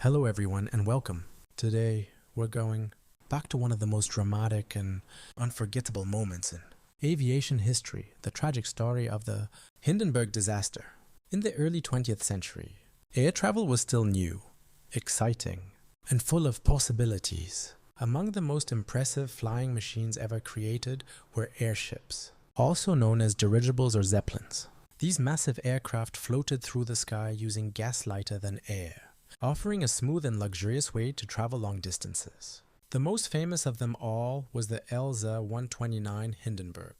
Hello everyone and welcome. Today we're going back to one of the most dramatic and unforgettable moments in aviation history, the tragic story of the Hindenburg disaster. In the early 20th century, air travel was still new, exciting, and full of possibilities. Among the most impressive flying machines ever created were airships, also known as dirigibles or zeppelins. These massive aircraft floated through the sky using gas lighter than air, offering a smooth and luxurious way to travel long distances. The most famous of them all was the LZ 129 Hindenburg.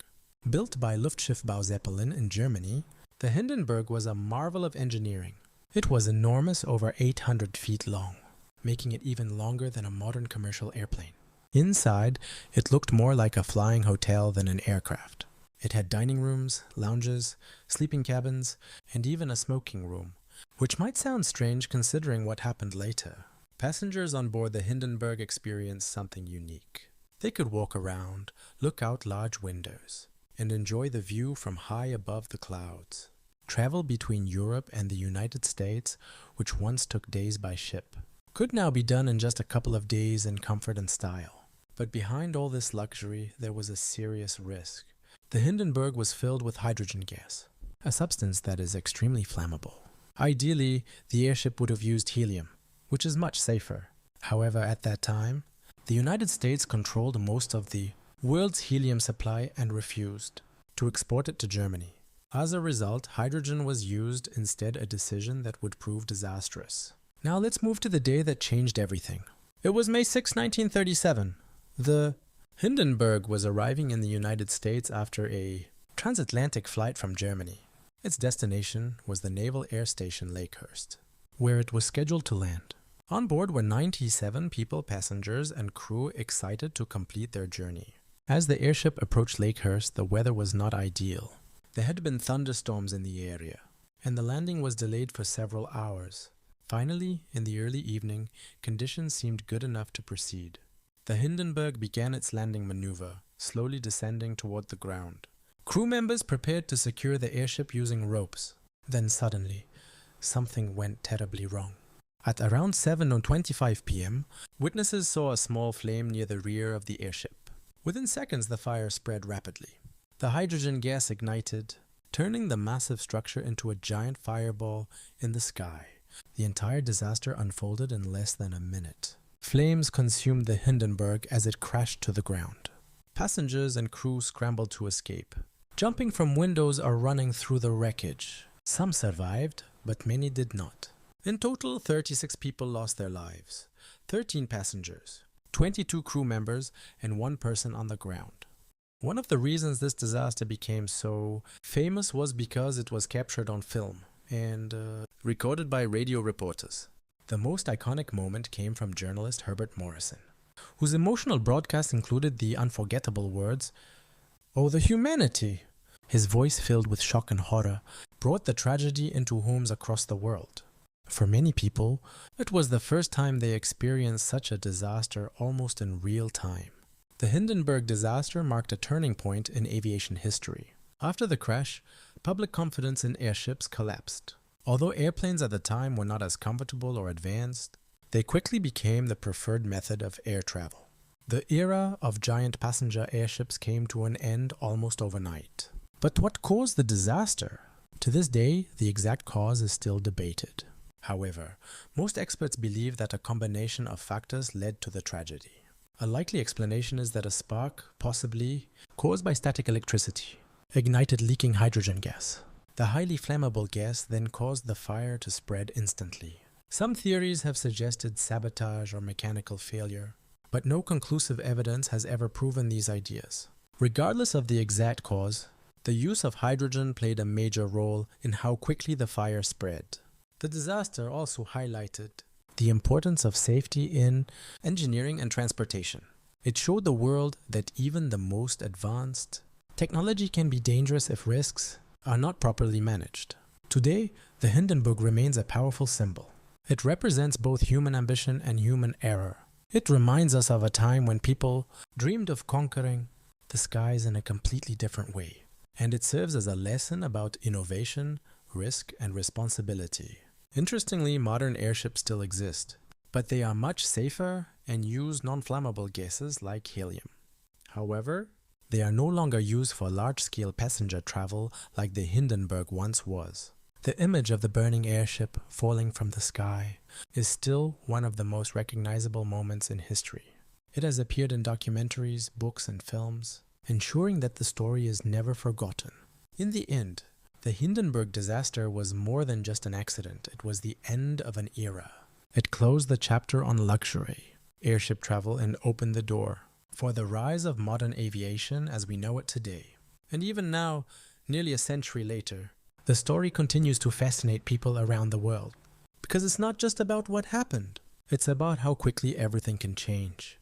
Built by Luftschiffbau Zeppelin in Germany, the Hindenburg was a marvel of engineering. It was enormous, over 800 feet long, making it even longer than a modern commercial airplane. Inside, it looked more like a flying hotel than an aircraft. It had dining rooms, lounges, sleeping cabins, and even a smoking room, which might sound strange considering what happened later. Passengers on board the Hindenburg experienced something unique. They could walk around, look out large windows, and enjoy the view from high above the clouds. Travel between Europe and the United States, which once took days by ship, could now be done in just a couple of days in comfort and style. But behind all this luxury, there was a serious risk. The Hindenburg was filled with hydrogen gas, a substance that is extremely flammable. Ideally, the airship would have used helium, which is much safer. However, at that time, the United States controlled most of the world's helium supply and refused to export it to Germany. As a result, hydrogen was used instead, a decision that would prove disastrous. Now let's move to the day that changed everything. It was May 6, 1937. The Hindenburg was arriving in the United States after a transatlantic flight from Germany. Its destination was the Naval Air Station Lakehurst, where it was scheduled to land. On board were 97 people, passengers, and crew excited to complete their journey. As the airship approached Lakehurst, the weather was not ideal. There had been thunderstorms in the area, and the landing was delayed for several hours. Finally, in the early evening, conditions seemed good enough to proceed. The Hindenburg began its landing maneuver, slowly descending toward the ground. Crew members prepared to secure the airship using ropes. Then suddenly, something went terribly wrong. At around 7:25 p.m., witnesses saw a small flame near the rear of the airship. Within seconds, the fire spread rapidly. The hydrogen gas ignited, turning the massive structure into a giant fireball in the sky. The entire disaster unfolded in less than a minute. Flames consumed the Hindenburg as it crashed to the ground. Passengers and crew scrambled to escape, jumping from windows or running through the wreckage. Some survived, but many did not. In total, 36 people lost their lives, 13 passengers, 22 crew members, and 1 person on the ground. One of the reasons this disaster became so famous was because it was captured on film and recorded by radio reporters. The most iconic moment came from journalist Herbert Morrison, whose emotional broadcast included the unforgettable words, "Oh, the humanity!" His voice, filled with shock and horror, brought the tragedy into homes across the world. For many people, it was the first time they experienced such a disaster almost in real time. The Hindenburg disaster marked a turning point in aviation history. After the crash, public confidence in airships collapsed. Although airplanes at the time were not as comfortable or advanced, they quickly became the preferred method of air travel. The era of giant passenger airships came to an end almost overnight. But what caused the disaster? To this day, the exact cause is still debated. However, most experts believe that a combination of factors led to the tragedy. A likely explanation is that a spark, possibly caused by static electricity, ignited leaking hydrogen gas. The highly flammable gas then caused the fire to spread instantly. Some theories have suggested sabotage or mechanical failure, but no conclusive evidence has ever proven these ideas. Regardless of the exact cause, the use of hydrogen played a major role in how quickly the fire spread. The disaster also highlighted the importance of safety in engineering and transportation. It showed the world that even the most advanced technology can be dangerous if risks are not properly managed. Today, the Hindenburg remains a powerful symbol. It represents both human ambition and human error. It reminds us of a time when people dreamed of conquering the skies in a completely different way. And it serves as a lesson about innovation, risk, and responsibility. Interestingly, modern airships still exist, but they are much safer and use non-flammable gases like helium. However, they are no longer used for large-scale passenger travel like the Hindenburg once was. The image of the burning airship falling from the sky is still one of the most recognizable moments in history. It has appeared in documentaries, books, and films, ensuring that the story is never forgotten. In the end, the Hindenburg disaster was more than just an accident. It was the end of an era. It closed the chapter on luxury, airship travel, and opened the door for the rise of modern aviation as we know it today. And even now, nearly a century later, the story continues to fascinate people around the world. Because it's not just about what happened, it's about how quickly everything can change.